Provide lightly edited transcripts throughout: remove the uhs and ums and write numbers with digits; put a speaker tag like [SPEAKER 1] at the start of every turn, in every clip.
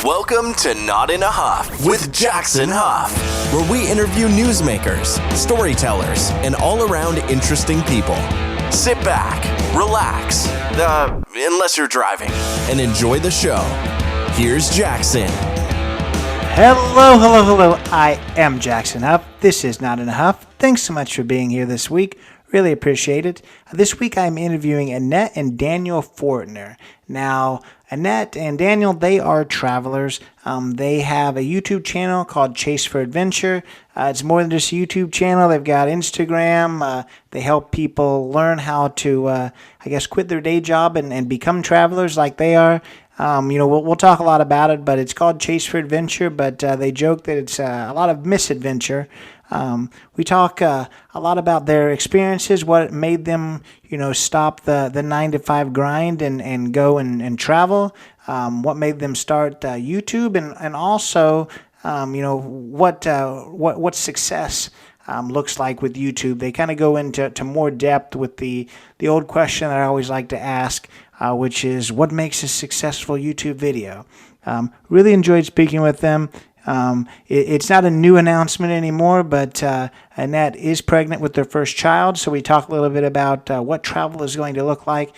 [SPEAKER 1] Welcome to Not in a Huff with Jackson Huff, where we interview newsmakers, storytellers, and all-around interesting people. Sit back, relax, unless you're driving, and enjoy the show. Here's Jackson.
[SPEAKER 2] Hello. I am Jackson Huff. This is Not in a Huff. Thanks so much for being here this week. Really appreciate it. This week I'm interviewing Annette and Daniel Fortner. Now, Annette and Daniel, they are travelers. They have a YouTube channel called Chase for Adventure. It's more than just a YouTube channel. They've got Instagram. They help people learn how to, quit their day job and become travelers like they are. We'll talk a lot about it, but it's called Chase for Adventure, but they joke that it's a lot of misadventure. We talk a lot about their experiences, what made them, stop the 9-to-5 grind and go and travel, what made them start YouTube, and also, what success looks like with YouTube. They kind of go into more depth with the old question that I always like to ask, which is, what makes a successful YouTube video? Really enjoyed speaking with them. It's not a new announcement anymore, but Annette is pregnant with their first child, so we talk a little bit about what travel is going to look like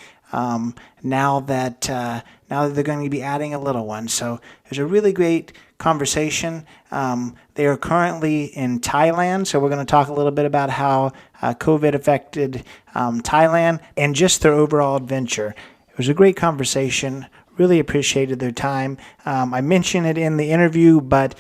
[SPEAKER 2] now that they're going to be adding a little one. So it was a really great conversation. They are currently in Thailand, so we're going to talk a little bit about how COVID affected Thailand and just their overall adventure. It was a great conversation. Really appreciated their time. I mentioned it in the interview, but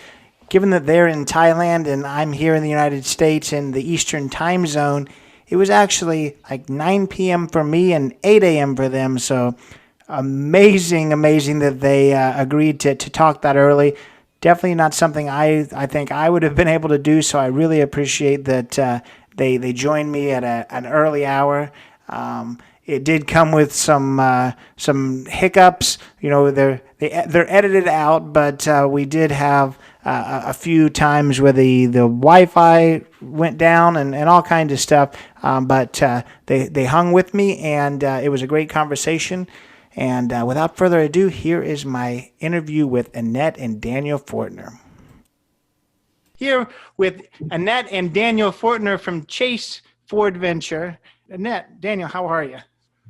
[SPEAKER 2] given that they're in Thailand and I'm here in the United States in the Eastern time zone, it was actually like 9 p.m. for me and 8 a.m. for them. So amazing that they agreed to talk that early. Definitely not something I think I would have been able to do. So I really appreciate that they joined me at an early hour. It did come with some hiccups. They're edited out, but we did have a few times where the Wi-Fi went down and all kinds of stuff. But they hung with me, and it was a great conversation. And without further ado, here is my interview with Annette and Daniel Fortner. Here with Annette and Daniel Fortner from Chase for Adventure. Annette, Daniel, how are you?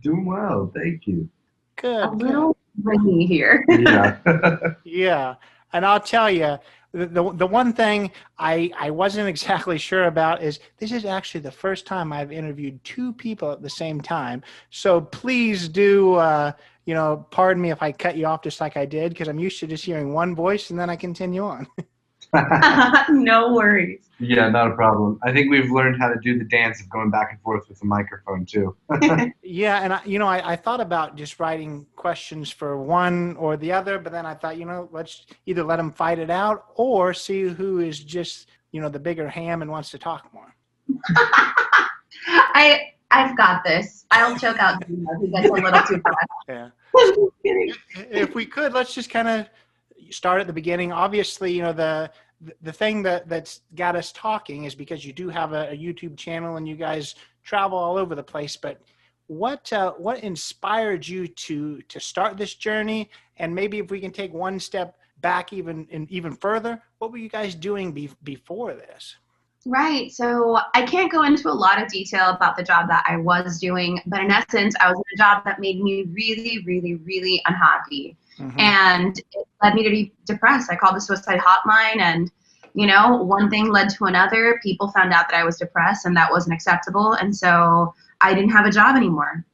[SPEAKER 3] Doing well, thank you.
[SPEAKER 2] Good.
[SPEAKER 4] A little rainy here.
[SPEAKER 3] Yeah.
[SPEAKER 2] Yeah, and I'll tell you, the one thing I wasn't exactly sure about is this is actually the first time I've interviewed two people at the same time. So please do, pardon me if I cut you off just like I did, because I'm used to just hearing one voice and then I continue on.
[SPEAKER 4] No worries.
[SPEAKER 3] Yeah, not a problem. I think we've learned how to do the dance of going back and forth with the microphone too.
[SPEAKER 2] Yeah, and I thought about just writing questions for one or the other, but then I thought, let's either let them fight it out or see who is just, the bigger ham and wants to talk more.
[SPEAKER 4] I've got this. I'll choke out who gets a little too fast.
[SPEAKER 2] Yeah. If we could, let's just kind of start at the beginning. Obviously, the thing that's got us talking is because you do have a YouTube channel and you guys travel all over the place. But what inspired you to start this journey? And maybe if we can take one step back even further, what were you guys doing before this?
[SPEAKER 4] Right. So I can't go into a lot of detail about the job that I was doing, but in essence, I was in a job that made me really, really, really unhappy. Mm-hmm. And it led me to be depressed. I called the suicide hotline, and, one thing led to another. People found out that I was depressed, and that wasn't acceptable. And so I didn't have a job anymore.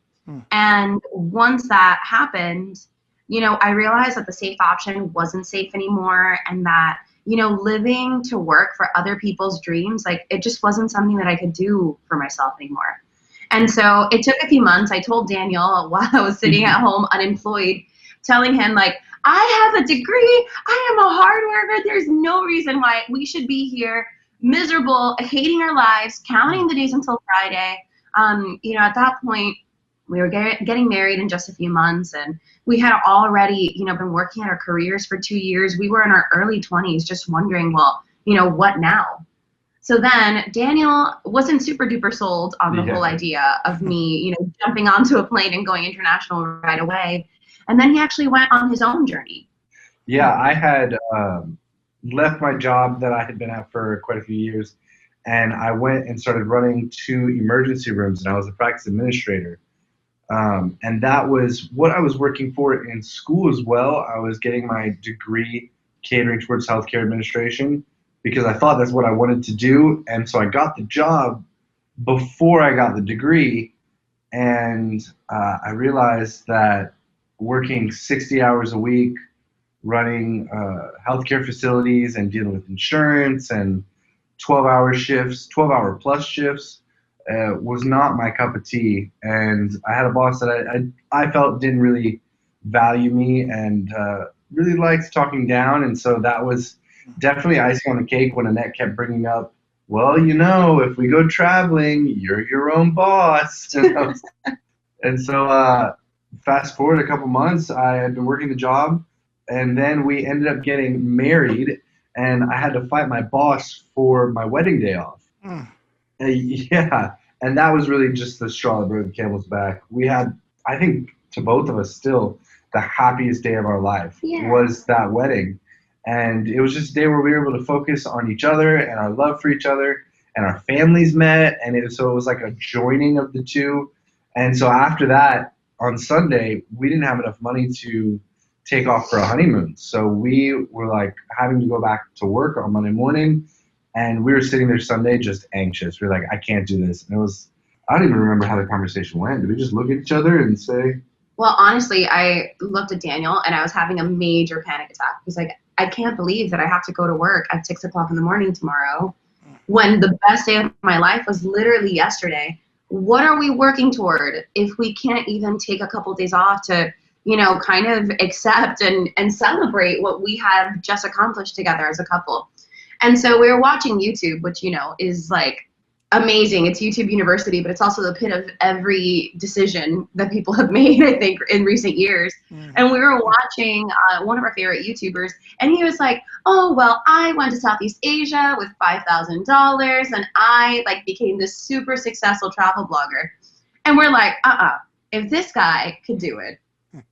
[SPEAKER 4] And once that happened, I realized that the safe option wasn't safe anymore, and that, living to work for other people's dreams, it just wasn't something that I could do for myself anymore. And so it took a few months. I told Daniel while I was sitting at home unemployed, telling him, I have a degree, I am a hard worker, there's no reason why we should be here miserable, hating our lives, counting the days until Friday. At that point, we were getting married in just a few months, and we had already, been working at our careers for 2 years. We were in our early 20s just wondering, well, what now? So then Daniel wasn't super duper sold on the whole idea of me, jumping onto a plane and going international right away. And then he actually went on his own journey.
[SPEAKER 3] Yeah, I had left my job that I had been at for quite a few years, and I went and started running two emergency rooms, and I was a practice administrator. And that was what I was working for in school as well. I was getting my degree catering towards healthcare administration because I thought that's what I wanted to do. And so I got the job before I got the degree. And I realized that working 60 hours a week, running healthcare facilities and dealing with insurance and 12-hour shifts, 12-hour plus shifts, was not my cup of tea. And I had a boss that I felt didn't really value me and really liked talking down. And so that was definitely icing on the cake when Annette kept bringing up, well, if we go traveling, you're your own boss. And so fast forward a couple months, I had been working the job, and then we ended up getting married, and I had to fight my boss for my wedding day off. Yeah, and that was really just the straw that broke the camel's back. We had, I think, to both of us still, the happiest day of our life was that wedding. And it was just a day where we were able to focus on each other and our love for each other, and our families met, and so it was like a joining of the two. And so after that, on Sunday, we didn't have enough money to take off for a honeymoon. So we were like having to go back to work on Monday morning, and we were sitting there Sunday just anxious. We were like, I can't do this. And I don't even remember how the conversation went. Did we just look at each other and say?
[SPEAKER 4] Well, honestly, I looked at Daniel and I was having a major panic attack. He's like, I can't believe that I have to go to work at 6 o'clock in the morning tomorrow when the best day of my life was literally yesterday. What are we working toward if we can't even take a couple days off to, kind of accept and celebrate what we have just accomplished together as a couple? And so we were watching YouTube, which, is like amazing. It's YouTube University, but it's also the pit of every decision that people have made, I think, in recent years. And we were watching one of our favorite YouTubers, and he was like, oh, well, I went to Southeast Asia with $5,000, and I became this super successful travel blogger. And we're like, if this guy could do it,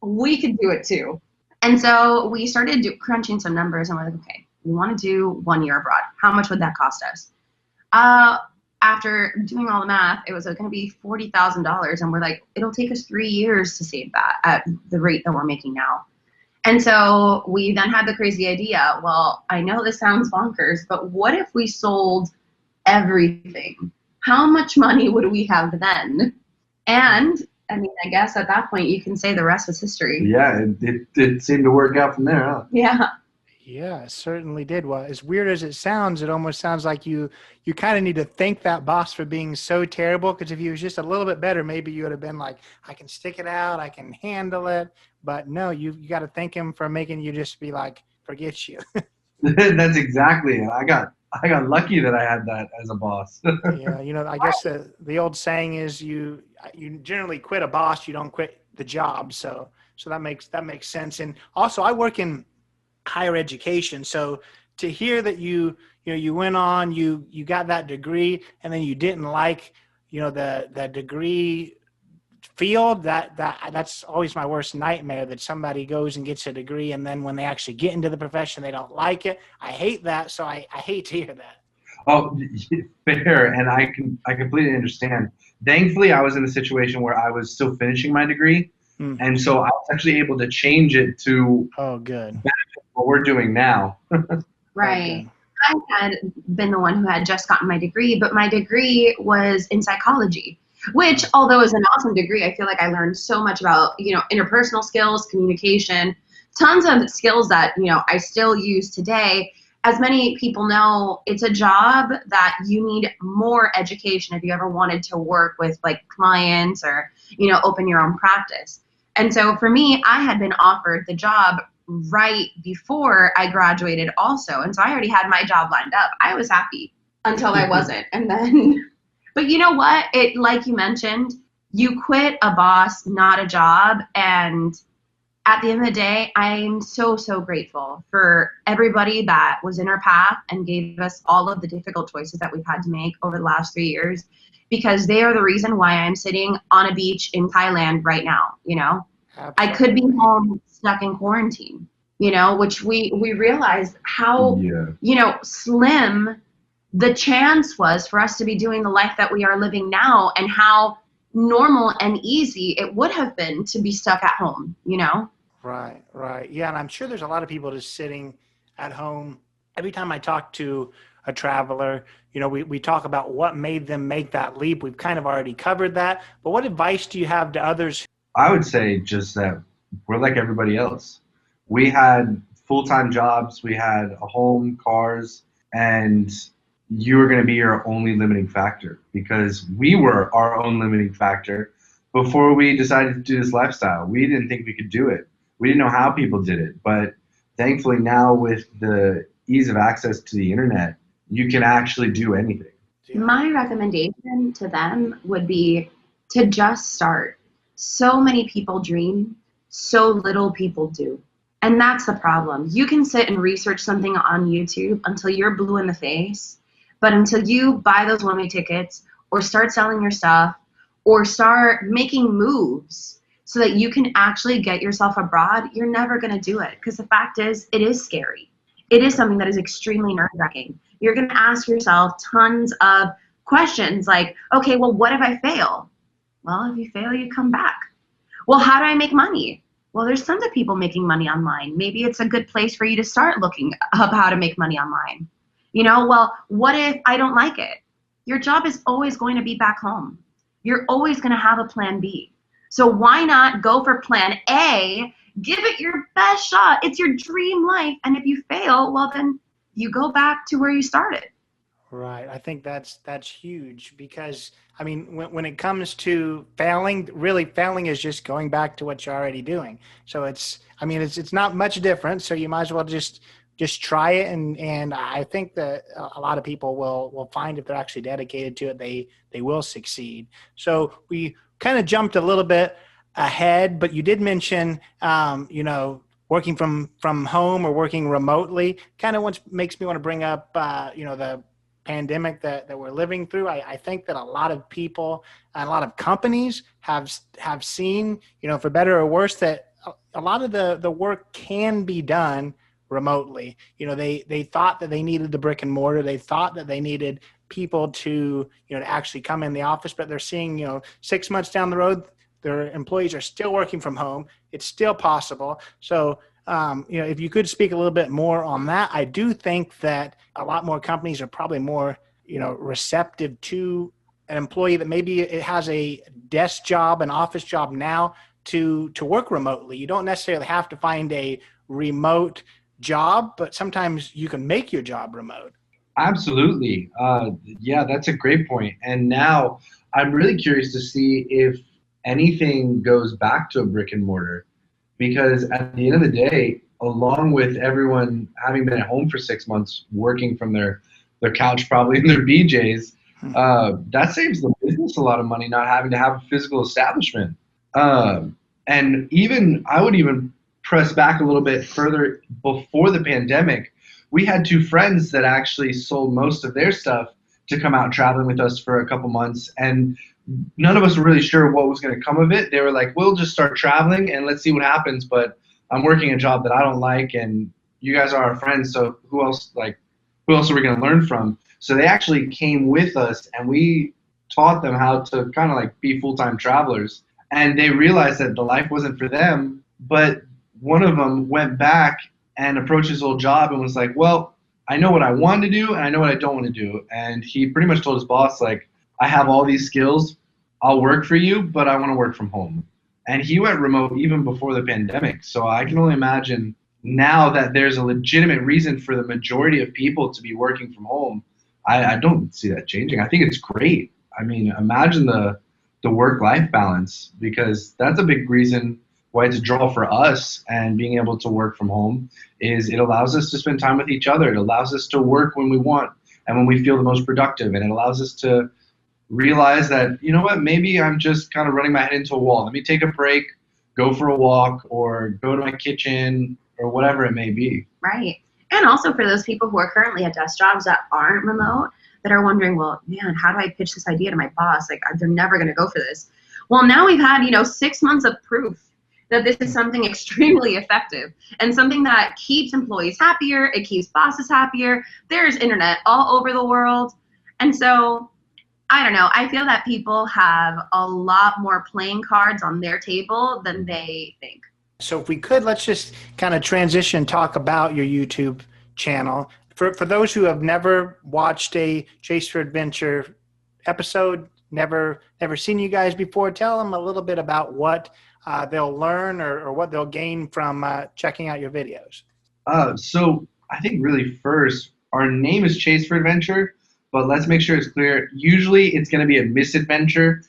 [SPEAKER 4] we could do it too. And so we started crunching some numbers, and we're like, okay, we want to do 1 year abroad. How much would that cost us? After doing all the math, it was going to be $40,000. And we're like, it'll take us 3 years to save that at the rate that we're making now. And so we then had the crazy idea, well, I know this sounds bonkers, but what if we sold everything? How much money would we have then? And I guess at that point you can say the rest was history.
[SPEAKER 3] Yeah, it seemed to work out from there, huh?
[SPEAKER 4] Yeah.
[SPEAKER 2] Yeah, it certainly did. Well, as weird as it sounds, it almost sounds like you kind of need to thank that boss for being so terrible, because if he was just a little bit better, maybe you would have been like, I can stick it out, I can handle it. But no, you got to thank him for making you just be like, forget you.
[SPEAKER 3] That's exactly it. I got lucky that I had that as a boss.
[SPEAKER 2] Yeah, I guess the old saying is you generally quit a boss, you don't quit the job. So that makes sense. And also, I work in higher education, so to hear that you went on, you got that degree, and then you didn't like the degree field, that's always my worst nightmare, that somebody goes and gets a degree and then when they actually get into the profession they don't like it. I hate that, so I hate to hear that.
[SPEAKER 3] Oh, fair, and I completely understand. Thankfully, I was in a situation where I was still finishing my degree, and so I was actually able to change it to
[SPEAKER 2] good
[SPEAKER 3] what we're doing now.
[SPEAKER 4] Right. Okay. I had been the one who had just gotten my degree, but my degree was in psychology, which, although is an awesome degree, I feel like I learned so much about, interpersonal skills, communication, tons of skills that, I still use today. As many people know, it's a job that you need more education if you ever wanted to work with clients or, open your own practice. And so for me, I had been offered the job right before I graduated also. And so I already had my job lined up. I was happy until I wasn't. And then, but you know what? Like you mentioned, you quit a boss, not a job. And at the end of the day, I'm so, so grateful for everybody that was in our path and gave us all of the difficult choices that we've had to make over the last 3 years, because they are the reason why I'm sitting on a beach in Thailand right now. Absolutely. I could be home stuck in quarantine. which we realized how,
[SPEAKER 3] Yeah.
[SPEAKER 4] slim the chance was for us to be doing the life that we are living now, and how normal and easy it would have been to be stuck at home.
[SPEAKER 2] Right, right. Yeah, and I'm sure there's a lot of people just sitting at home. Every time I talk to a traveler, we talk about what made them make that leap. We've kind of already covered that. But what advice do you have to others?
[SPEAKER 3] I would say just that we're like everybody else. We had full-time jobs, we had a home, cars, and you were going to be your only limiting factor, because we were our own limiting factor before we decided to do this lifestyle. We didn't think we could do it. We didn't know how people did it. But thankfully now, with the ease of access to the internet, you can actually do anything.
[SPEAKER 4] My recommendation to them would be to just start. So many people dream, so little people do. And that's the problem. You can sit and research something on YouTube until you're blue in the face, but until you buy those one-way tickets or start selling your stuff or start making moves so that you can actually get yourself abroad, you're never going to do it. Because the fact is, it is scary. It is something that is extremely nerve-wracking. You're going to ask yourself tons of questions like, okay, well, what if I fail? Well, if you fail, you come back. Well, how do I make money? Well, there's tons of people making money online. Maybe it's a good place for you to start looking up how to make money online. Well, what if I don't like it? Your job is always going to be back home. You're always going to have a plan B. So why not go for plan A, give it your best shot. It's your dream life. And if you fail, well, then you go back to where you started.
[SPEAKER 2] Right. I think that's huge, because I mean, when it comes to failing, really failing is just going back to what you're already doing. So it's not much different. So you might as well just try it. And I think that a lot of people will find, if they're actually dedicated to it, they will succeed. So we kind of jumped a little bit ahead, but you did mention, working from home or working remotely. Kind of what makes me want to bring up, the pandemic that we're living through. I think that a lot of people and a lot of companies have seen, for better or worse, that a lot of the work can be done remotely. They thought that they needed the brick and mortar. They thought that they needed people to actually come in the office, but they're seeing, 6 months down the road, their employees are still working from home. It's still possible. So, if you could speak a little bit more on that. I do think that a lot more companies are probably more, receptive to an employee that maybe it has a desk job, an office job now, to work remotely. You don't necessarily have to find a remote job, but sometimes you can make your job remote.
[SPEAKER 3] Absolutely. Yeah, that's a great point. And now I'm really curious to see if anything goes back to a brick and mortar, because at the end of the day, along with everyone having been at home for 6 months, working from their couch, probably in their BJs, that saves the business a lot of money, not having to have a physical establishment. And I would even press back a little bit further. Before the pandemic, we had two friends that actually sold most of their stuff to come out traveling with us for a couple months, and none of us were really sure what was going to come of it. They were like, we'll just start traveling and let's see what happens, but I'm working a job that I don't like, and you guys are our friends, so who else are we going to learn from? So they actually came with us, and we taught them how to kind of like be full-time travelers. And they realized that the life wasn't for them, but one of them went back and approached his old job and was like, well, I know what I want to do and I know what I don't want to do. And he pretty much told his boss, like, I have all these skills, I'll work for you, but I want to work from home. And he went remote even before the pandemic. So I can only imagine now that there's a legitimate reason for the majority of people to be working from home. I don't see that changing. I think it's great. I mean, imagine the work-life balance, because that's a big reason why it's a draw for us. And being able to work from home is it allows us to spend time with each other. It allows us to work when we want and when we feel the most productive. And it allows us to realize that, you know what, maybe I'm just kind of running my head into a wall. Let me take a break, go for a walk, or go to my kitchen, or whatever it may be.
[SPEAKER 4] Right. And also for those people who are currently at desk jobs that aren't remote, that are wondering, well, man, how do I pitch this idea to my boss? Like, they're never going to go for this. Well, now we've had, 6 months of proof that this is something extremely effective and something that keeps employees happier. It keeps bosses happier. There's internet all over the world. And so, I don't know. I feel that people have a lot more playing cards on their table than they think.
[SPEAKER 2] So if we could, let's just kind of transition, talk about your YouTube channel. For those who have never watched a Chase for Adventure episode, never seen you guys before, tell them a little bit about what they'll learn or what they'll gain from checking out your videos.
[SPEAKER 3] So I think really first, our name is Chase for Adventure, but let's make sure it's clear. Usually it's going to be a misadventure.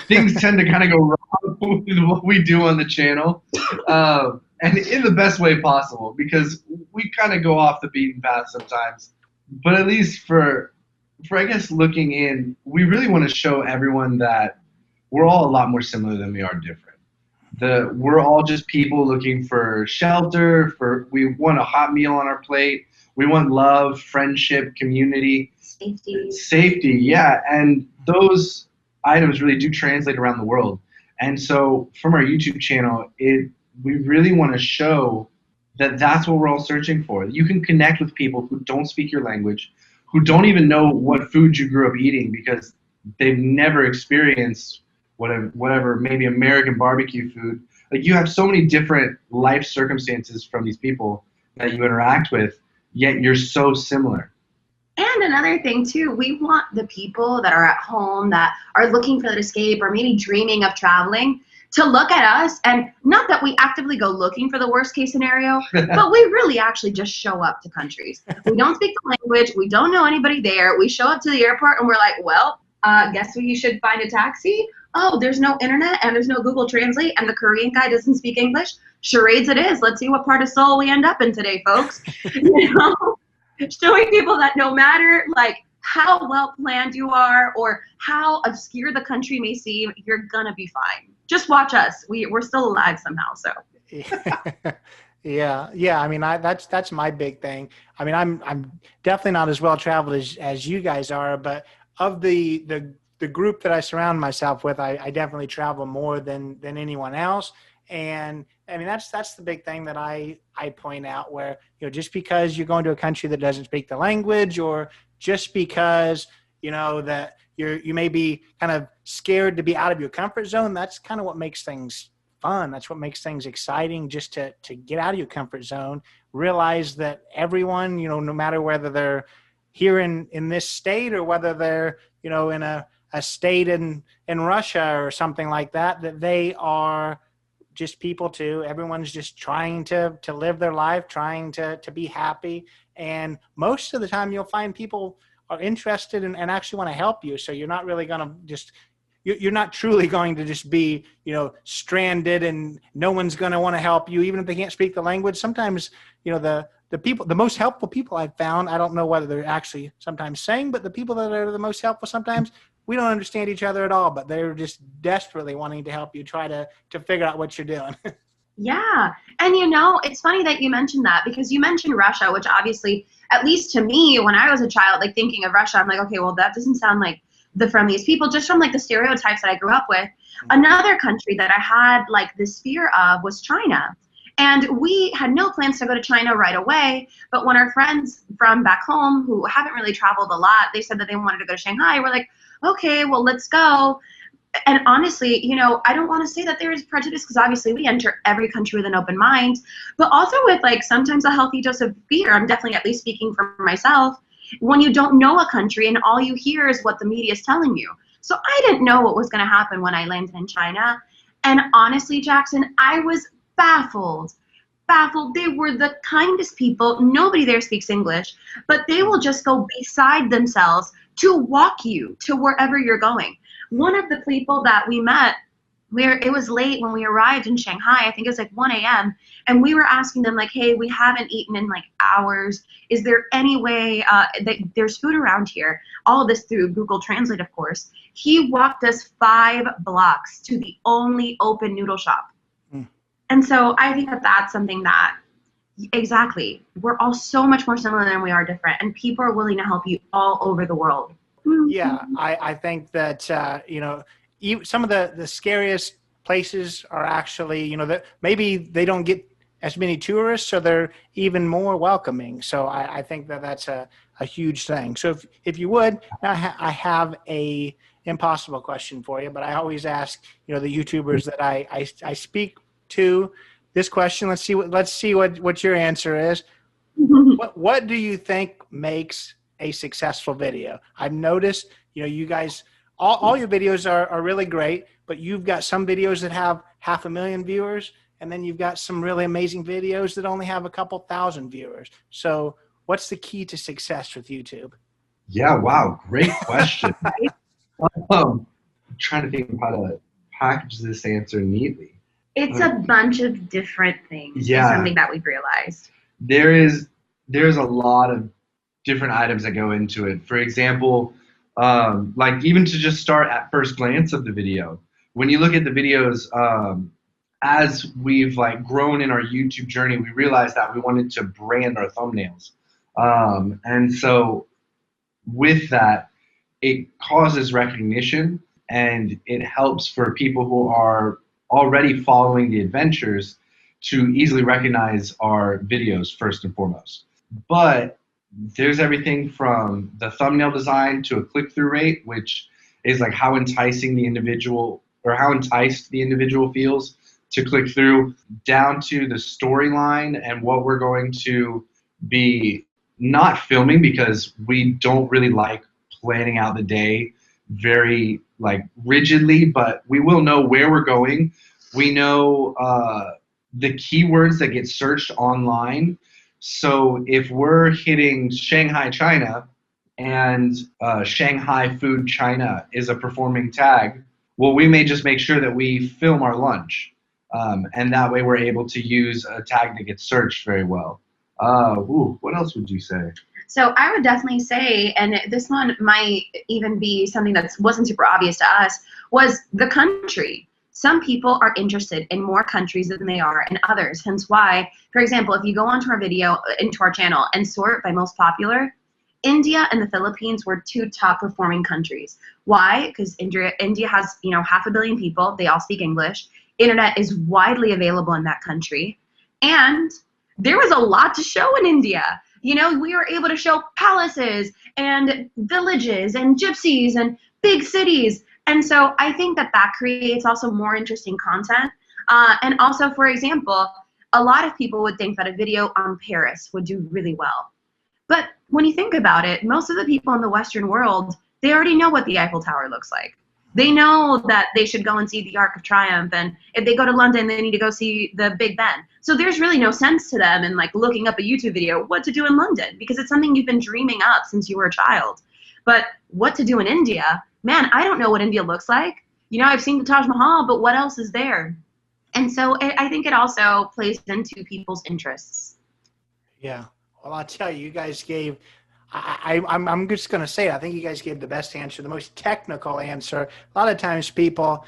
[SPEAKER 3] Things tend to kind of go wrong with what we do on the channel, and in the best way possible, because we kind of go off the beaten path sometimes. But at least for I guess looking in, we really want to show everyone that we're all a lot more similar than we are different. We're all just people looking for shelter, we want a hot meal on our plate. We want love, friendship, community. Safety, yeah. And those items really do translate around the world. And so from our YouTube channel, we really want to show that that's what we're all searching for. You can connect with people who don't speak your language, who don't even know what food you grew up eating because they've never experienced whatever maybe American barbecue food. Like, you have so many different life circumstances from these people that you interact with, yet you're so similar.
[SPEAKER 4] And another thing too, we want the people that are at home that are looking for that escape or maybe dreaming of traveling to look at us, and not that we actively go looking for the worst case scenario, but we really actually just show up to countries. We don't speak the language. We don't know anybody there. We show up to the airport and we're like, well, guess we should find a taxi. Oh, there's no internet and there's no Google Translate and the Korean guy doesn't speak English. Charades it is. Let's see what part of Seoul we end up in today, folks. You know? Showing people that no matter like how well planned you are or how obscure the country may seem, you're gonna be fine. Just watch us. We're still alive somehow. So.
[SPEAKER 2] Yeah. I mean, that's my big thing. I mean, I'm definitely not as well traveled as you guys are, but of the group that I surround myself with, I definitely travel more than anyone else. And I mean, that's the big thing that I point out, where, you know, just because you're going to a country that doesn't speak the language, or just because, you know, that you may be kind of scared to be out of your comfort zone, that's kind of what makes things fun. That's what makes things exciting, just to get out of your comfort zone, realize that everyone, you know, no matter whether they're here in this state or whether they're, you know, in a state in Russia or something like that, that they are just people too. Everyone's just trying to live their life, trying to be happy. And most of the time you'll find people are interested and actually want to help you. So you're not really going to just, you're not truly going to just be, you know, stranded and no one's going to want to help you, even if they can't speak the language. Sometimes, you know, the most helpful people I've found, I don't know whether they're actually sometimes saying, but the people that are the most helpful, sometimes we don't understand each other at all, but they're just desperately wanting to help you try to figure out what you're doing.
[SPEAKER 4] Yeah. And you know, it's funny that you mentioned that, because you mentioned Russia, which obviously, at least to me, when I was a child, like thinking of Russia, I'm like, okay, well, that doesn't sound like the friendliest people, just from like the stereotypes that I grew up with. Another country that I had like this fear of was China. And we had no plans to go to China right away. But when our friends from back home who haven't really traveled a lot, they said that they wanted to go to Shanghai, we're like, okay, well, let's go. And honestly, you know, I don't want to say that there is prejudice, because obviously we enter every country with an open mind, but also with like sometimes a healthy dose of fear. I'm definitely at least speaking for myself. When you don't know a country and all you hear is what the media is telling you. So I didn't know what was going to happen when I landed in China. And honestly, Jackson, I was baffled. They were the kindest people. Nobody there speaks English, but they will just go beside themselves to walk you to wherever you're going. One of the people that we met, where it was late when we arrived in Shanghai, I think it was like 1 a.m. And we were asking them like, hey, we haven't eaten in like hours. Is there any way that there's food around here? All of this through Google Translate, of course. He walked us 5 blocks to the only open noodle shop. And so I think that that's something that, exactly, we're all so much more similar than we are different, and people are willing to help you all over the world.
[SPEAKER 2] Yeah, I think that, you know, some of the scariest places are actually, that maybe they don't get as many tourists, so they're even more welcoming. So I think that that's a huge thing. So if you would, now I have a impossible question for you, but I always ask, the YouTubers that I speak to this question. Let's see what your answer is. What do you think makes a successful video? I've noticed, you guys, all your videos are really great, but you've got some videos that have 500,000 viewers, and then you've got some really amazing videos that only have a couple thousand viewers. So what's the key to success with YouTube?
[SPEAKER 3] Yeah, wow, great question. I'm trying to think of how to package this answer neatly.
[SPEAKER 4] It's a bunch of different things. Yeah. Is something that we've realized.
[SPEAKER 3] There's a lot of different items that go into it. For example, like even to just start at first glance of the video, when you look at the videos, as we've like grown in our YouTube journey, we realized that we wanted to brand our thumbnails. And so with that, it causes recognition, and it helps for people who are already following the adventures to easily recognize our videos first and foremost. But there's everything from the thumbnail design to a click-through rate, which is like how enticing the individual or how enticed the individual feels to click through, down to the storyline and what we're going to be not filming, because we don't really like planning out the day very like rigidly, but we will know where we're going. We know the keywords that get searched online. So if we're hitting Shanghai, China, and Shanghai food China is a performing tag, well, we may just make sure that we film our lunch. And that way we're able to use a tag that gets searched very well. What else would you say?
[SPEAKER 4] So I would definitely say, and this one might even be something that wasn't super obvious to us, was the country. Some people are interested in more countries than they are in others. Hence why, for example, if you go onto our channel and sort by most popular, India and the Philippines were 2 top performing countries. Why? Because India has 500 million people. They all speak English. Internet is widely available in that country. And there was a lot to show in India. We were able to show palaces and villages and gypsies and big cities. And so I think that creates also more interesting content. And also, for example, a lot of people would think that a video on Paris would do really well. But when you think about it, most of the people in the Western world, they already know what the Eiffel Tower looks like. They know that they should go and see the Arc of Triumph, and if they go to London, they need to go see the Big Ben. So there's really no sense to them in like looking up a YouTube video, what to do in London, because it's something you've been dreaming up since you were a child. But what to do in India, man, I don't know what India looks like. I've seen the Taj Mahal, but what else is there? And so I think it also plays into people's interests.
[SPEAKER 2] Yeah. Well, I'll tell you, you guys gave, I'm just going to say it, I think you guys gave the best answer, the most technical answer. A lot of times people,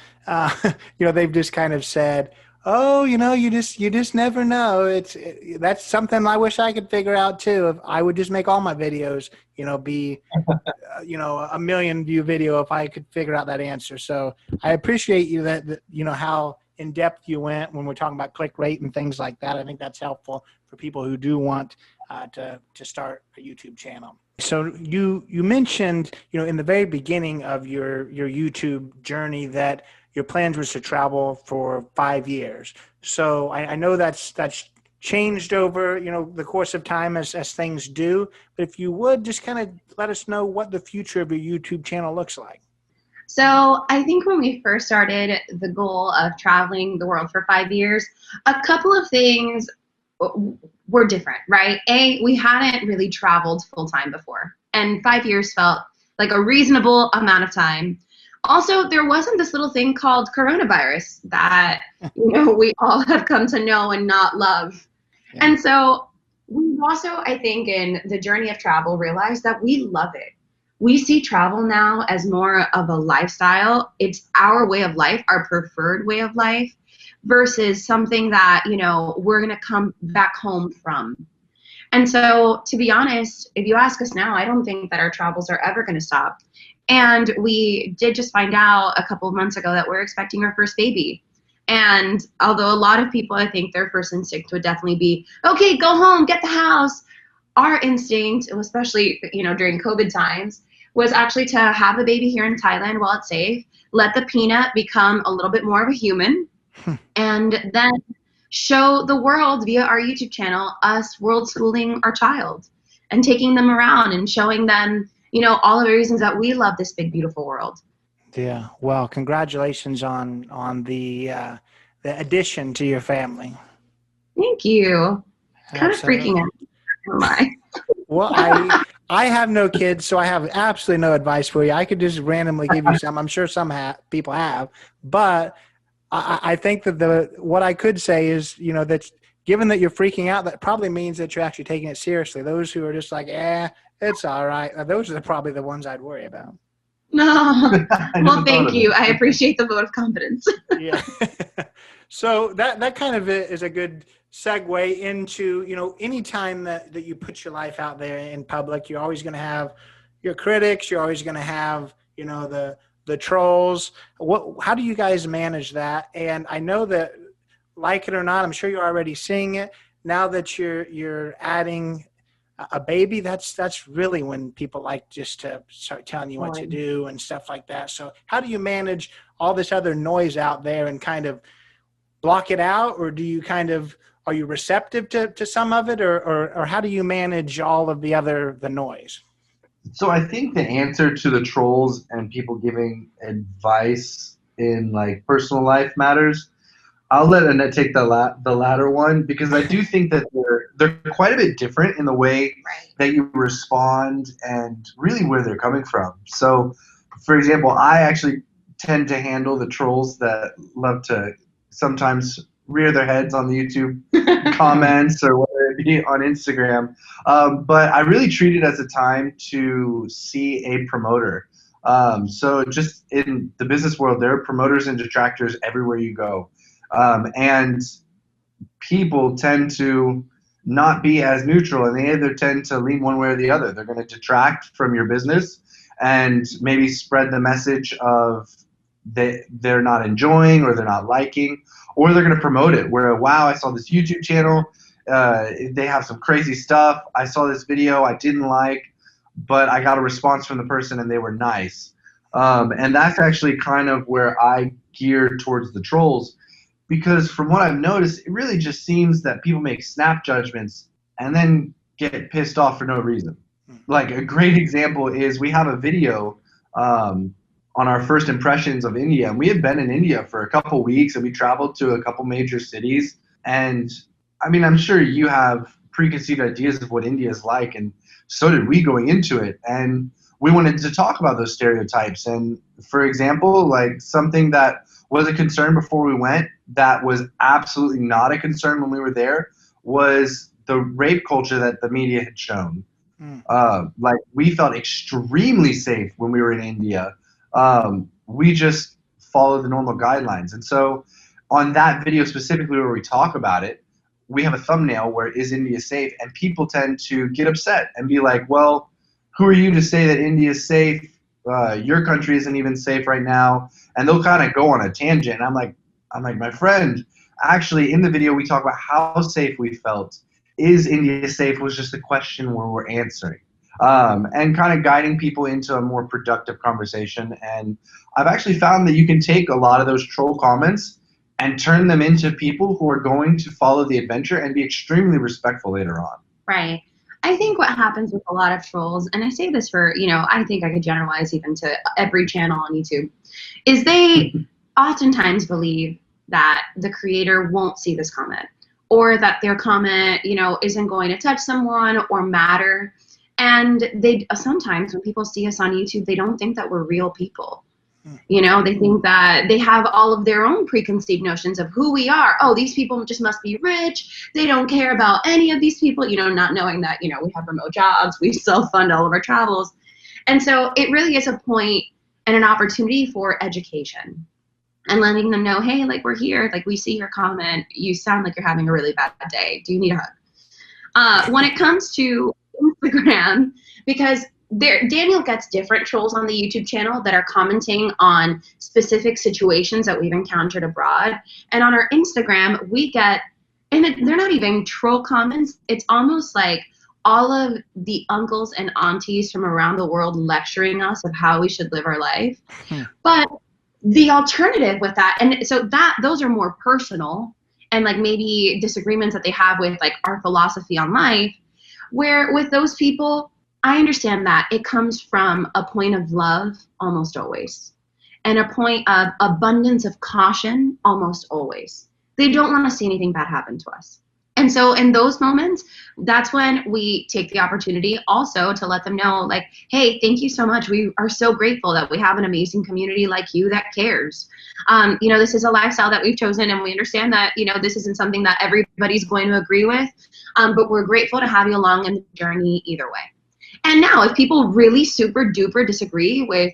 [SPEAKER 2] they've just kind of said, oh, you just never know. That's something I wish I could figure out too. If I would just make all my videos, be, a million view video if I could figure out that answer. So I appreciate you that how in depth you went when we're talking about click rate and things like that. I think that's helpful for people who do want to start a YouTube channel. So you mentioned, in the very beginning of your YouTube journey that your plans was to travel for 5 years. So I know that's changed over, the course of time as things do. But if you would just kind of let us know what the future of your YouTube channel looks like.
[SPEAKER 4] So I think when we first started the goal of traveling the world for 5 years, a couple of things were different, right? We hadn't really traveled full time before, and 5 years felt like a reasonable amount of time. Also, there wasn't this little thing called coronavirus that, we all have come to know and not love. Yeah. And so we also, I think, in the journey of travel, realized that we love it. We see travel now as more of a lifestyle. It's our way of life, our preferred way of life, versus something that, we're going to come back home from. And so, to be honest, if you ask us now, I don't think that our travels are ever going to stop. And we did just find out a couple of months ago that we're expecting our first baby. And although a lot of people, I think their first instinct would definitely be, okay, go home, get the house. Our instinct, especially, during COVID times, was actually to have a baby here in Thailand while it's safe, let the peanut become a little bit more of a human, and then show the world via our YouTube channel us world schooling our child and taking them around and showing them, all of the reasons that we love this big, beautiful world.
[SPEAKER 2] Yeah. Well, congratulations on the addition to your family.
[SPEAKER 4] Thank you. Kind of
[SPEAKER 2] Absolutely.
[SPEAKER 4] freaking out. Am I?
[SPEAKER 2] Well, I have no kids, so I have absolutely no advice for you. I could just randomly give you some. I'm sure some people have, but I think that what I could say is, that given that you're freaking out, that probably means that you're actually taking it seriously. Those who are just like, it's all right. Those are probably the ones I'd worry about.
[SPEAKER 4] No. Well, thank you. I appreciate the vote of confidence.
[SPEAKER 2] Yeah. So that kind of is a good segue into, anytime that you put your life out there in public, you're always going to have your critics. You're always going to have, the trolls. How do you guys manage that? And I know that, like it or not, I'm sure you're already seeing it now that you're adding a baby. That's really when people like just to start telling you what to do and stuff like that. So how do you manage all this other noise out there and kind of block it out, or do you are you receptive to some of it, or how do you manage all of the noise?
[SPEAKER 3] So I think the answer to the trolls and people giving advice in like personal life matters. I'll let Annette take the latter one, because I do think that they're quite a bit different in the way that you respond and really where they're coming from. So, for example, I actually tend to handle the trolls that love to sometimes rear their heads on the YouTube comments or whether it be on Instagram. But I really treat it as a time to see a promoter. So just in the business world, there are promoters and detractors everywhere you go. And people tend to not be as neutral, and they either tend to lean one way or the other. They're going to detract from your business and maybe spread the message of they're not enjoying or they're not liking, or they're going to promote it where, wow, I saw this YouTube channel. They have some crazy stuff. I saw this video I didn't like, but I got a response from the person and they were nice. And that's actually kind of where I gear towards the trolls. Because from what I've noticed, it really just seems that people make snap judgments and then get pissed off for no reason. Like a great example is we have a video on our first impressions of India. And we had been in India for a couple weeks, and we traveled to a couple major cities. And I mean, I'm sure you have preconceived ideas of what India is like, and so did we going into it. And we wanted to talk about those stereotypes. And for example, like something that was a concern before we went that was absolutely not a concern when we were there was the rape culture that the media had shown. Like we felt extremely safe when we were in India. We just followed the normal guidelines. And so on that video specifically where we talk about it, we have a thumbnail where is India safe? And people tend to get upset and be like, well, who are you to say that India is safe? Your country isn't even safe right now. And they'll kind of go on a tangent. I'm like, my friend, actually in the video we talk about how safe we felt. Is India safe was just a question where we're answering. And kind of guiding people into a more productive conversation. And I've actually found that you can take a lot of those troll comments and turn them into people who are going to follow the adventure and be extremely respectful later on.
[SPEAKER 4] Right. I think what happens with a lot of trolls, and I say this for, I think I could generalize even to every channel on YouTube, is they oftentimes believe that the creator won't see this comment, or that their comment, isn't going to touch someone or matter. And they sometimes when people see us on YouTube, they don't think that we're real people. They think that they have all of their own preconceived notions of who we are. Oh, these people just must be rich. They don't care about any of these people, not knowing that, we have remote jobs. We self-fund all of our travels. And so it really is a point and an opportunity for education and letting them know, hey, like we're here. Like we see your comment. You sound like you're having a really bad day. Do you need a hug? When it comes to Instagram, because Daniel gets different trolls on the YouTube channel that are commenting on specific situations that we've encountered abroad. And on our Instagram, we get, and they're not even troll comments. It's almost like all of the uncles and aunties from around the world lecturing us of how we should live our life. But the alternative with that, and so those are more personal and like maybe disagreements that they have with like our philosophy on life, where with those people, I understand that it comes from a point of love almost always, and a point of abundance of caution almost always. They don't want to see anything bad happen to us. And so in those moments, that's when we take the opportunity also to let them know, like, hey, thank you so much. We are so grateful that we have an amazing community like you that cares. This is a lifestyle that we've chosen, and we understand that, this isn't something that everybody's going to agree with, but we're grateful to have you along in the journey either way. And now if people really super duper disagree with,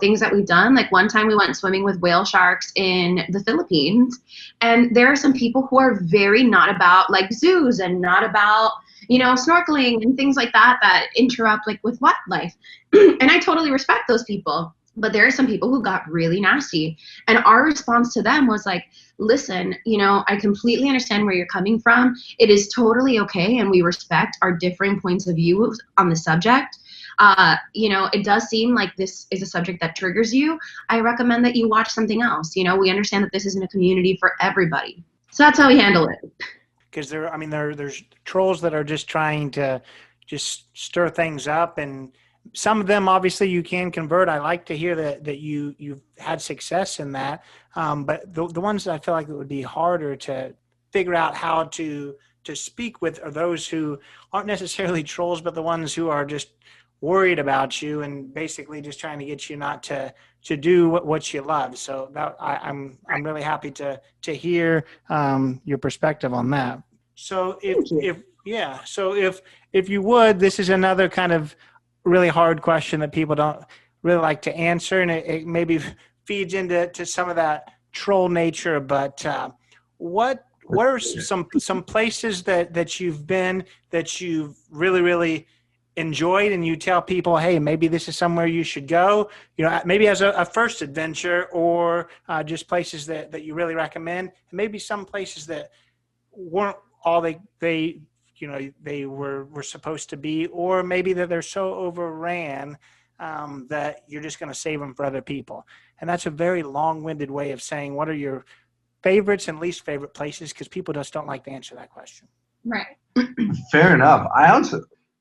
[SPEAKER 4] things that we've done, like one time we went swimming with whale sharks in the Philippines, and there are some people who are very not about like zoos and not about, snorkeling and things like that interrupt like with wildlife. And I totally respect those people. But there are some people who got really nasty. And our response to them was like, listen, I completely understand where you're coming from. It is totally okay. And we respect our differing points of view on the subject. It does seem like this is a subject that triggers you. I recommend that you watch something else. We understand that this isn't a community for everybody. So that's how we handle it.
[SPEAKER 2] Because there's trolls that are just trying to just stir things up, and some of them obviously you can convert. I like to hear that you've had success in that. But the ones that I feel like it would be harder to figure out how to speak with are those who aren't necessarily trolls, but the ones who are just worried about you and basically just trying to get you not to do what you love. So that I'm really happy to hear your perspective on that. So if you would, this is another kind of really hard question that people don't really like to answer, and it maybe feeds into some of that troll nature. But what are some places that you've been that you've really enjoyed, and you tell people, hey, maybe this is somewhere you should go, maybe as a first adventure, or just places that you really recommend, and maybe some places that weren't all they were supposed to be, or maybe that they're so overran that you're just going to save them for other people. And that's a very long-winded way of saying what are your favorites and least favorite places, because people just don't like to answer that question.
[SPEAKER 4] Right.
[SPEAKER 3] Fair enough.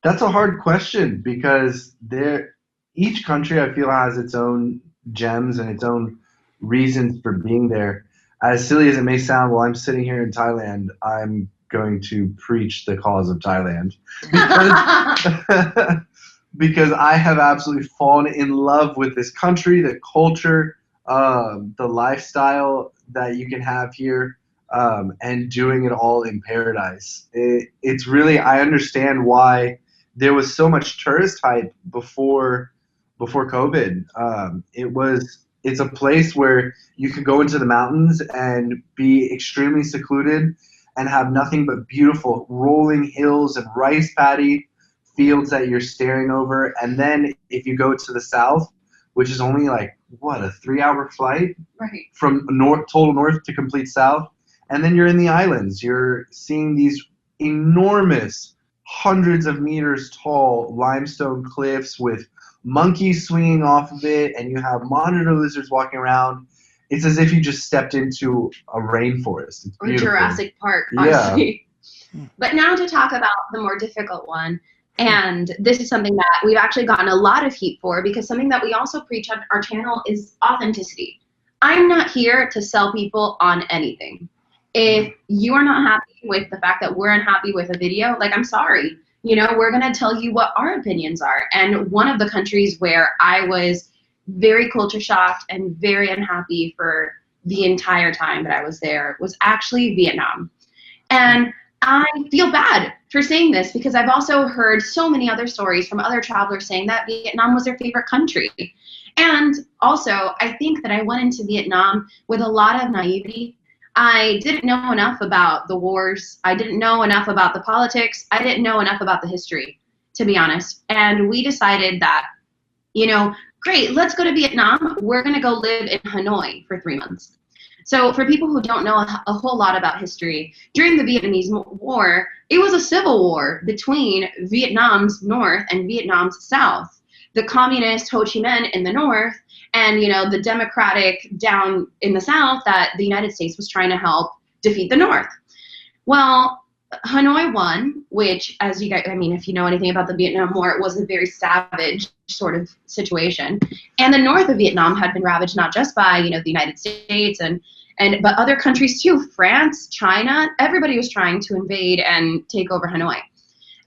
[SPEAKER 3] That's a hard question, because each country I feel has its own gems and its own reasons for being there. As silly as it may sound, while I'm sitting here in Thailand, I'm going to preach the cause of Thailand because I have absolutely fallen in love with this country, the culture, the lifestyle that you can have here, and doing it all in paradise. It's really, I understand why there was so much tourist hype before COVID. It's a place where you can go into the mountains and be extremely secluded and have nothing but beautiful rolling hills and rice paddy fields that you're staring over. And then if you go to the south, which is only like, a 3-hour flight from total north to complete south. And then you're in the islands. You're seeing these enormous, hundreds of meters tall limestone cliffs with monkeys swinging off of it, and you have monitor lizards walking around. It's as if you just stepped into a rainforest. It's beautiful.
[SPEAKER 4] Or Jurassic Park, honestly. Yeah. But now to talk about the more difficult one. And this is something that we've actually gotten a lot of heat for, because something that we also preach on our channel is authenticity. I'm not here to sell people on anything. If you are not happy with the fact that we're unhappy with a video, like, I'm sorry. We're going to tell you what our opinions are. And one of the countries where I was very culture shocked and very unhappy for the entire time that I was there was actually Vietnam. And I feel bad for saying this, because I've also heard so many other stories from other travelers saying that Vietnam was their favorite country. And also, I think that I went into Vietnam with a lot of naivety. I didn't know enough about the wars. I didn't know enough about the politics. I didn't know enough about the history. to be honest. And we decided that, great, let's go to Vietnam. We're going to go live in Hanoi for 3 months. So for people who don't know a whole lot about history, during the Vietnamese War, it was a civil war between Vietnam's north and Vietnam's south. The communist Ho Chi Minh in the north and, the democratic down in the south that the United States was trying to help defeat the north. Well, Hanoi won, which, as you guys, if you know anything about the Vietnam War, it was a very savage sort of situation. And the north of Vietnam had been ravaged not just by, the United States but other countries too. France, China, everybody was trying to invade and take over Hanoi.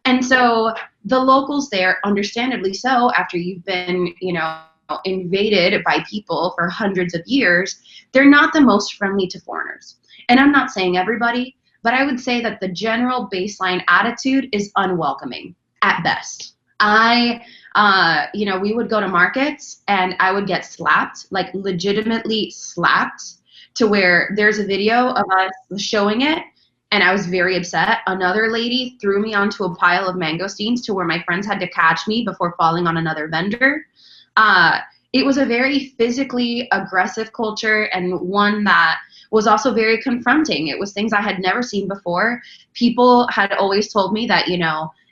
[SPEAKER 4] And so the locals there, understandably so, after you've been, invaded by people for hundreds of years, they're not the most friendly to foreigners. And I'm not saying everybody, but I would say that the general baseline attitude is unwelcoming at best. We would go to markets and I would get slapped, like legitimately slapped, to where there's a video of us showing it. And I was very upset. Another lady threw me onto a pile of mangosteens to where my friends had to catch me before falling on another vendor. It was a very physically aggressive culture, and one that was also very confronting. It was things I had never seen before. People had always told me that,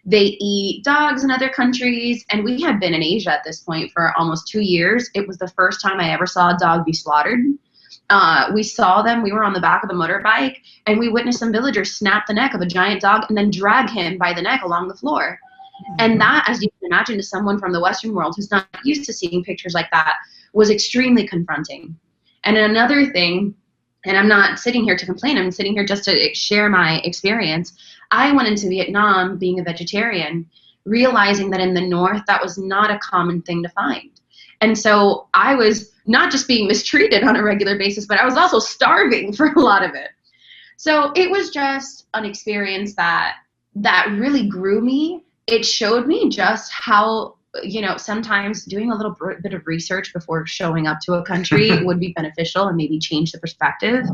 [SPEAKER 4] they eat dogs in other countries, and we had been in Asia at this point for almost 2 years. It was the first time I ever saw a dog be slaughtered. We saw them. We were on the back of a motorbike, and we witnessed some villagers snap the neck of a giant dog and then drag him by the neck along the floor. And that, as you can imagine, to someone from the Western world who's not used to seeing pictures like that, was extremely confronting. And another thing, and I'm not sitting here to complain, I'm sitting here just to share my experience. I went into Vietnam being a vegetarian, realizing that in the north, that was not a common thing to find. And so I was not just being mistreated on a regular basis, but I was also starving for a lot of it. So it was just an experience that really grew me. It showed me just how, sometimes doing a little bit of research before showing up to a country would be beneficial and maybe change the perspective.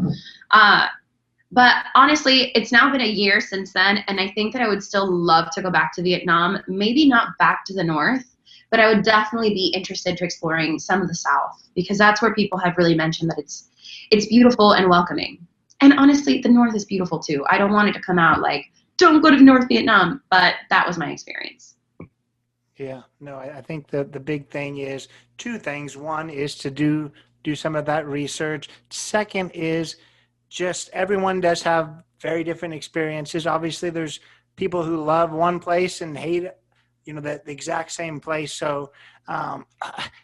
[SPEAKER 4] But honestly, it's now been a year since then, and I think that I would still love to go back to Vietnam, maybe not back to the north, but I would definitely be interested to exploring some of the south, because that's where people have really mentioned that it's beautiful and welcoming. And honestly, the north is beautiful too. I don't want it to come out like, don't go to North Vietnam, but that was my experience.
[SPEAKER 2] Yeah, no, I think the big thing is two things. One is to do some of that research. Second is just everyone does have very different experiences. Obviously, there's people who love one place and hate, the exact same place. So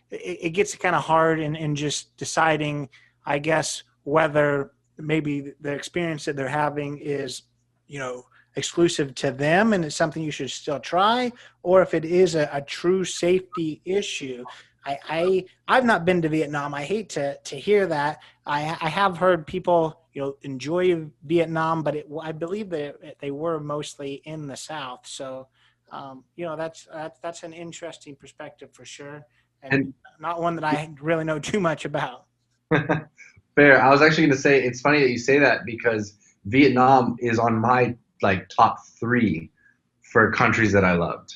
[SPEAKER 2] it gets kind of hard in just deciding, I guess, whether maybe the experience that they're having is, exclusive to them and it's something you should still try, or if it is a true safety issue. I've not been to Vietnam. I hate to hear that. I have heard people, enjoy Vietnam, but I believe that they were mostly in the South. So, that's an interesting perspective for sure, and not one that I really know too much about.
[SPEAKER 3] Fair. I was actually going to say, it's funny that you say that, because Vietnam is on my top 3 for countries that I loved.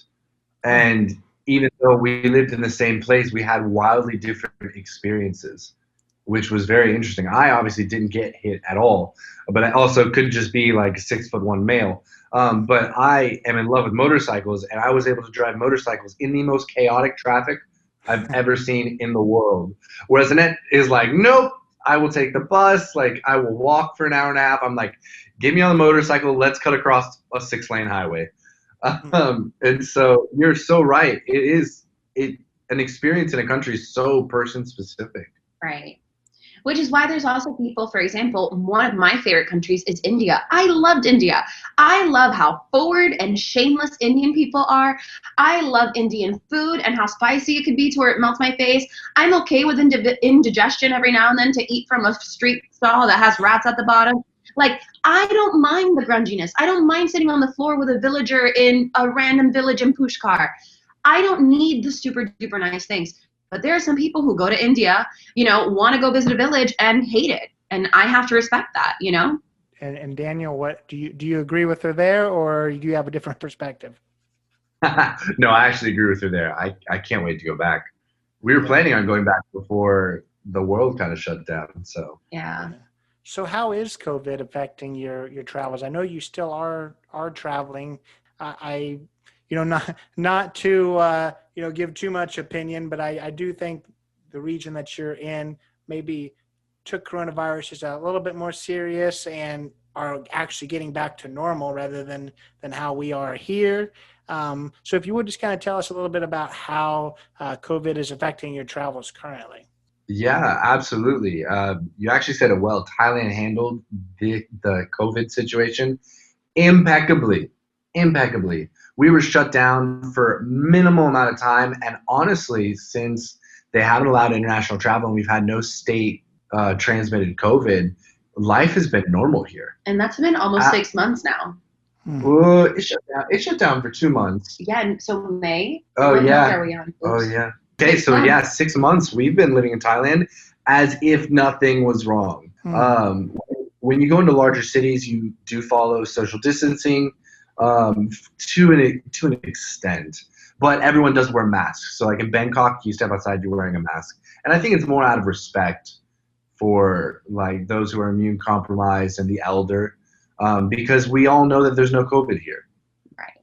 [SPEAKER 3] And even though we lived in the same place, we had wildly different experiences, which was very interesting. I obviously didn't get hit at all, but I also could just be like a 6'1" male. But I am in love with motorcycles, and I was able to drive motorcycles in the most chaotic traffic I've ever seen in the world. Whereas Annette is like, nope, I will take the bus. I will walk for an hour and a half. I'm like, get me on the motorcycle. Let's cut across a 6-lane highway. And so you're so right. An experience in a country is so person specific.
[SPEAKER 4] Right. Which is why there's also people, for example, one of my favorite countries is India. I loved India. I love how forward and shameless Indian people are. I love Indian food and how spicy it could be to where it melts my face. I'm okay with indigestion every now and then to eat from a street stall that has rats at the bottom. I don't mind the grunginess. I don't mind sitting on the floor with a villager in a random village in Pushkar. I don't need the super duper nice things. But there are some people who go to India, want to go visit a village and hate it. And I have to respect that,
[SPEAKER 2] And Daniel, what do you agree with her there, or do you have a different perspective?
[SPEAKER 3] No, I actually agree with her there. I can't wait to go back. We were planning on going back before the world kind of shut down. So
[SPEAKER 4] Yeah.
[SPEAKER 2] So how is COVID affecting your travels? I know you still are traveling. I not to give too much opinion, but I do think the region that you're in maybe took coronavirus as a little bit more serious and are actually getting back to normal rather than how we are here. So if you would just kind of tell us a little bit about how COVID is affecting your travels currently.
[SPEAKER 3] yeah, absolutely. You actually said it well. Thailand handled the COVID situation impeccably, impeccably. We were shut down for minimal amount of time, and honestly, since they haven't allowed international travel and we've had no state transmitted COVID, life has been normal here.
[SPEAKER 4] And that's been almost
[SPEAKER 3] Uh,
[SPEAKER 4] 6 months now.
[SPEAKER 3] it shut down. It shut down for 2 months.
[SPEAKER 4] Yeah, and so May.
[SPEAKER 3] Oh
[SPEAKER 4] What month
[SPEAKER 3] yeah.
[SPEAKER 4] are we on?
[SPEAKER 3] Oh
[SPEAKER 4] Oops.
[SPEAKER 3] yeah. Okay,
[SPEAKER 4] 6
[SPEAKER 3] so yeah,
[SPEAKER 4] months.
[SPEAKER 3] 6 months we've been living in Thailand as if nothing was wrong.
[SPEAKER 2] Hmm.
[SPEAKER 3] When you go into larger cities, you do follow social distancing to an extent, but everyone does wear masks. So like in Bangkok, you step outside, you're wearing a mask, and I think it's more out of respect for like those who are immune compromised and the elder, because we all know that there's no COVID here.
[SPEAKER 4] Right.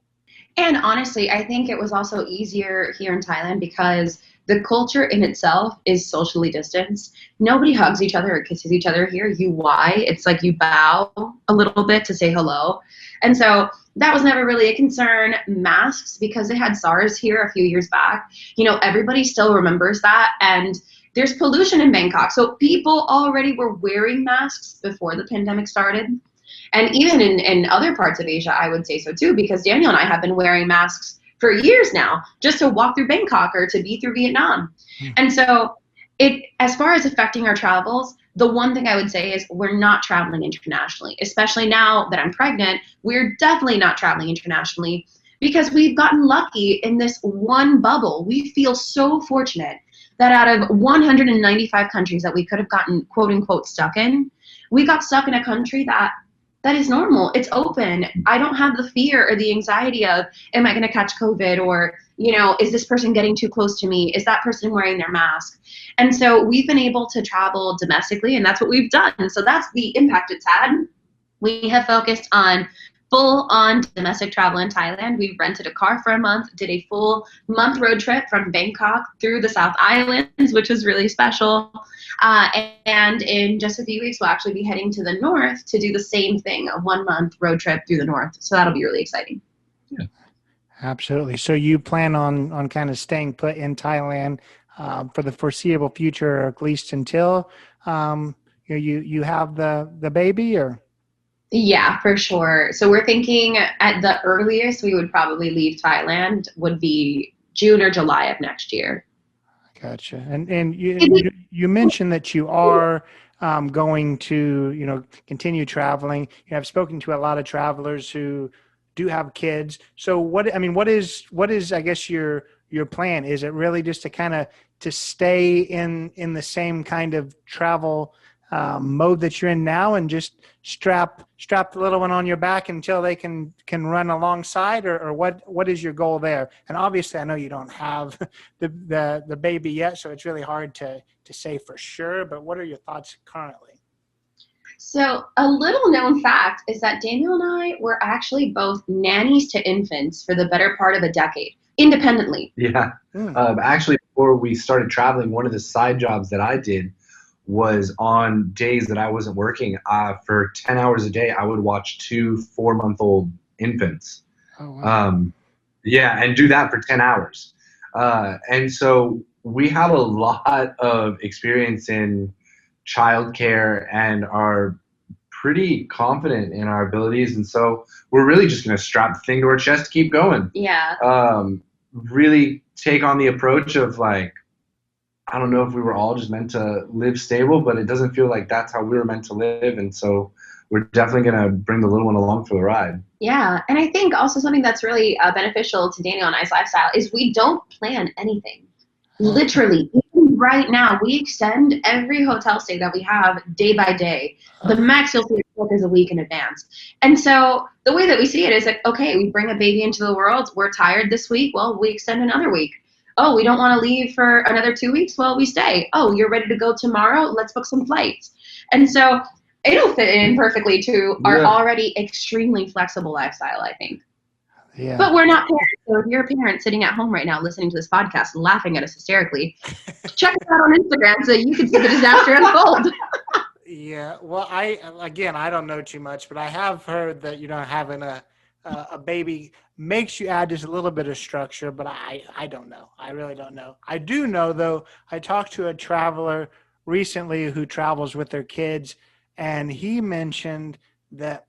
[SPEAKER 4] And honestly, I think it was also easier here in Thailand because the culture in itself is socially distanced. Nobody hugs each other or kisses each other here. You why? It's like you bow a little bit to say hello. And so that was never really a concern. Masks, because they had SARS here a few years back, everybody still remembers that. And there's pollution in Bangkok. So people already were wearing masks before the pandemic started. And even in other parts of Asia, I would say so too, because Daniel and I have been wearing masks for years now, just to walk through Bangkok or to be through Vietnam. And so as far as affecting our travels, the one thing I would say is we're not traveling internationally, especially now that I'm pregnant. We're definitely not traveling internationally because we've gotten lucky in this one bubble. We feel so fortunate that out of 195 countries that we could have gotten quote unquote stuck in, we got stuck in a country that is normal. It's open. I don't have the fear or the anxiety of, am I going to catch COVID? Or, is this person getting too close to me? Is that person wearing their mask? And so we've been able to travel domestically, and that's what we've done. So that's the impact it's had. We have focused on full-on domestic travel in Thailand. We rented a car for a month, did a full month road trip from Bangkok through the South Islands, which was really special. And in just a few weeks, we'll actually be heading to the north to do the same thing, a 1 month road trip through the north. So that'll be really exciting.
[SPEAKER 3] Yeah.
[SPEAKER 2] Absolutely. So you plan on kind of staying put in Thailand for the foreseeable future, or at least until you have the baby, or?
[SPEAKER 4] Yeah, for sure. So we're thinking at the earliest we would probably leave Thailand would be June or July of next year.
[SPEAKER 2] Gotcha. And you mentioned that you are going to continue traveling. I've spoken to a lot of travelers who do have kids. So what is I guess your plan? Is it really just to kind of to stay in the same kind of travel mode that you're in now, and just strap the little one on your back until they can run alongside, or what is your goal there? And obviously, I know you don't have the baby yet, so it's really hard to say for sure. But what are your thoughts currently?
[SPEAKER 4] So a little known fact is that Daniel and I were actually both nannies to infants for the better part of a decade, independently.
[SPEAKER 3] Yeah. Actually, before we started traveling, one of the side jobs that I did was on days that I wasn't working, for 10 hours a day, I would watch 2 4-month-old infants.
[SPEAKER 2] Oh, wow.
[SPEAKER 3] Yeah, and do that for 10 hours. And so we have a lot of experience in childcare and are pretty confident in our abilities. And so we're really just going to strap the thing to our chest, keep going.
[SPEAKER 4] Yeah.
[SPEAKER 3] Really take on the approach of like, I don't know if we were all just meant to live stable, but it doesn't feel like that's how we were meant to live. And so we're definitely going to bring the little one along for the ride.
[SPEAKER 4] Yeah. And I think also something that's really beneficial to Daniel and I's lifestyle is we don't plan anything. Literally, even right now, we extend every hotel stay that we have day by day. The max you'll see book is a week in advance. And so the way that we see it is like, okay, we bring a baby into the world. We're tired this week. Well, we extend another week. Oh, we don't want to leave for another 2 weeks. Well, we stay. Oh, you're ready to go tomorrow. Let's book some flights. And so it'll fit in perfectly to our already extremely flexible lifestyle, I think.
[SPEAKER 2] Yeah.
[SPEAKER 4] But we're not parents. So if you're a parent sitting at home right now listening to this podcast and laughing at us hysterically, check us out on Instagram so you can see the disaster unfold.
[SPEAKER 2] Yeah. Well, I don't know too much, but I have heard that, having a baby makes you add just a little bit of structure, but I don't know. I really don't know. I do know, though, I talked to a traveler recently who travels with their kids, and he mentioned that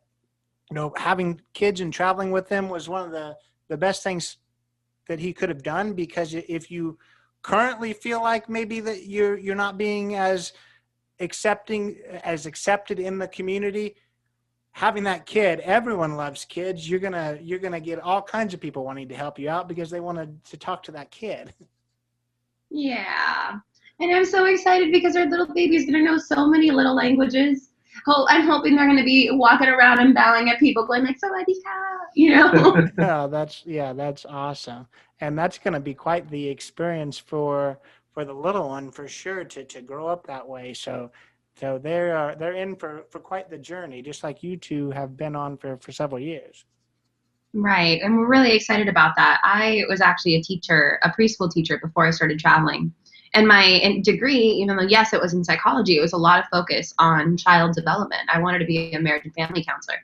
[SPEAKER 2] having kids and traveling with them was one of the best things that he could have done, because if you currently feel like maybe that you're not being as accepted in the community, having that kid, everyone loves kids. You're gonna get all kinds of people wanting to help you out because they wanted to talk to that kid.
[SPEAKER 4] Yeah. And I'm so excited because our little baby's going to know so many little languages. I'm hoping they're going to be walking around and bowing at people going like, "Sawadee ka,"
[SPEAKER 2] That's awesome. And that's going to be quite the experience for the little one, for sure, to grow up that way. So they're in for quite the journey, just like you two have been on for several years.
[SPEAKER 4] Right. And we're really excited about that. I was actually a preschool teacher before I started traveling. And my degree, even though, yes, it was in psychology, it was a lot of focus on child development. I wanted to be a marriage and family counselor.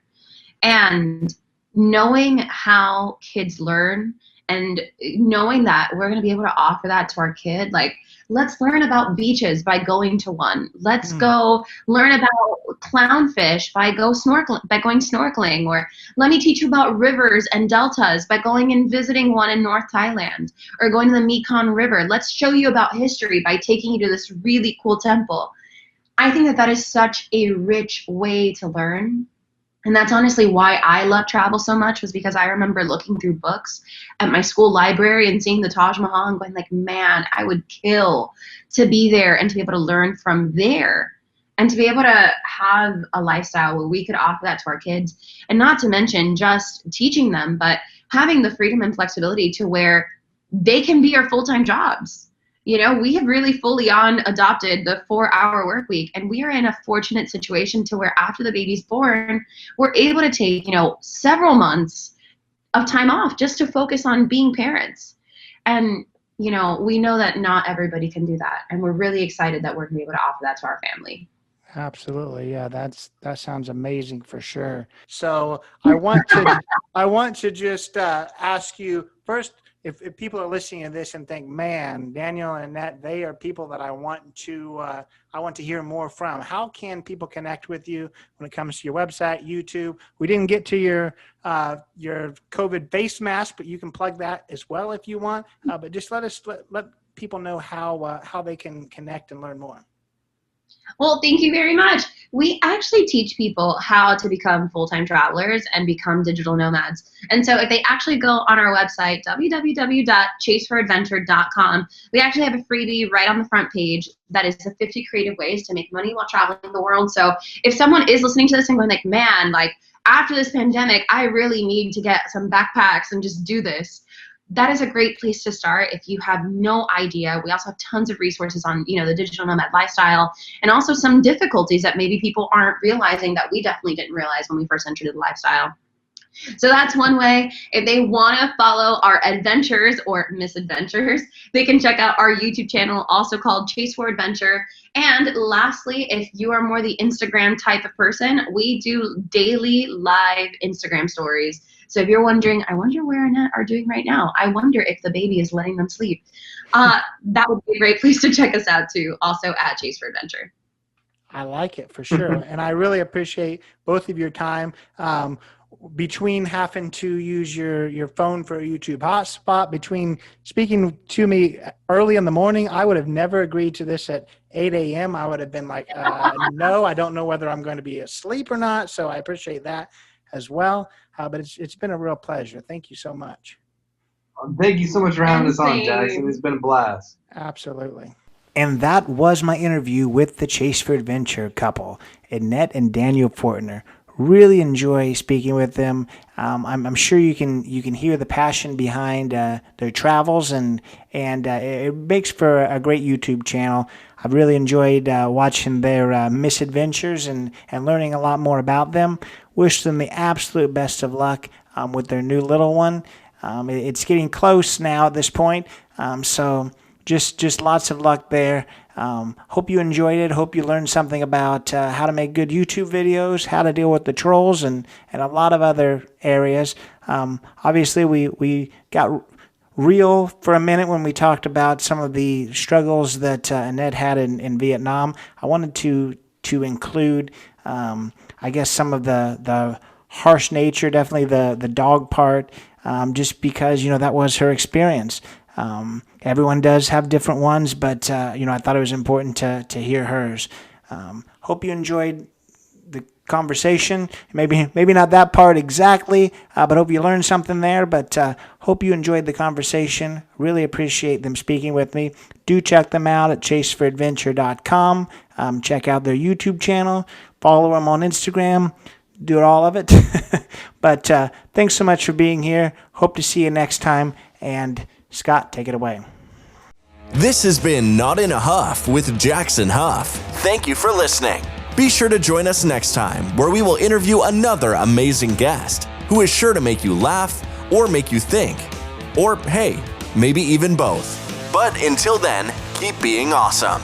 [SPEAKER 4] And knowing how kids learn and knowing that we're going to be able to offer that to our kid, like, let's learn about beaches by going to one. Let's go learn about clownfish by going snorkeling, or let me teach you about rivers and deltas by going and visiting one in North Thailand, or going to the Mekong River. Let's show you about history by taking you to this really cool temple. I think that is such a rich way to learn. And that's honestly why I love travel so much, was because I remember looking through books at my school library and seeing the Taj Mahal and going like, man, I would kill to be there and to be able to learn from there, and to be able to have a lifestyle where we could offer that to our kids. And not to mention just teaching them, but having the freedom and flexibility to where they can be our full-time jobs. We have really fully adopted the 4-hour work week, and we are in a fortunate situation to where after the baby's born, we're able to take, several months of time off just to focus on being parents. And, we know that not everybody can do that. And we're really excited that we're going to be able to offer that to our family.
[SPEAKER 2] Absolutely. Yeah, that sounds amazing for sure. So I want to just ask you first, if people are listening to this and think, man, Daniel and Annette, they are people that I want to hear more from. How can people connect with you when it comes to your website, YouTube? We didn't get to your COVID face mask, but you can plug that as well if you want. But just let people know how they can connect and learn more.
[SPEAKER 4] Well, thank you very much. We actually teach people how to become full-time travelers and become digital nomads. And so if they actually go on our website, www.chaseforadventure.com, we actually have a freebie right on the front page that is the 50 creative ways to make money while traveling the world. So if someone is listening to this and going like, man, like after this pandemic, I really need to get some backpacks and just do this, that is a great place to start if you have no idea. We also have tons of resources on, the digital nomad lifestyle, and also some difficulties that maybe people aren't realizing that we definitely didn't realize when we first entered the lifestyle. So that's one way. If they want to follow our adventures or misadventures, they can check out our YouTube channel, also called Chase for Adventure. And lastly, if you are more the Instagram type of person, we do daily live Instagram stories. So if you're wondering, I wonder where Annette are doing right now, I wonder if the baby is letting them sleep, that would be a great place to check us out too, also at Chase for Adventure.
[SPEAKER 2] I like it for sure. And I really appreciate both of your time. Between having to use your phone for a YouTube hotspot, between speaking to me early in the morning, I would have never agreed to this at 8 a.m. I would have been like, no, I don't know whether I'm going to be asleep or not. So I appreciate that as well. But it's been a real pleasure. Thank you so much.
[SPEAKER 3] Thank you so much for having us on, Jackson. It's been a blast.
[SPEAKER 2] Absolutely. And that was my interview with the Chase for Adventure couple, Annette and Daniel Fortner. Really enjoy speaking with them. I'm sure you can hear the passion behind their travels, and it makes for a great YouTube channel. I've really enjoyed watching their misadventures and learning a lot more about them. Wish them the absolute best of luck with their new little one. It's getting close now at this point, so just lots of luck there. Hope you enjoyed it. Hope you learned something about how to make good YouTube videos, how to deal with the trolls, and a lot of other areas. Obviously, we got real for a minute when we talked about some of the struggles that Annette had in Vietnam. I wanted to include, I guess, some of the harsh nature, definitely the dog part, just because, that was her experience. Everyone does have different ones, but I thought it was important to hear hers. Hope you enjoyed the conversation. Maybe not that part exactly, but hope you learned something there. But hope you enjoyed the conversation. Really appreciate them speaking with me. Do check them out at chaseforadventure.com. Check out their YouTube channel. Follow them on Instagram. Do all of it. But thanks so much for being here. Hope to see you next time. And Scott, take it away.
[SPEAKER 1] This has been Not in a Huff with Jackson Huff. Thank you for listening. Be sure to join us next time, where we will interview another amazing guest who is sure to make you laugh or make you think. Or, hey, maybe even both. But until then, keep being awesome.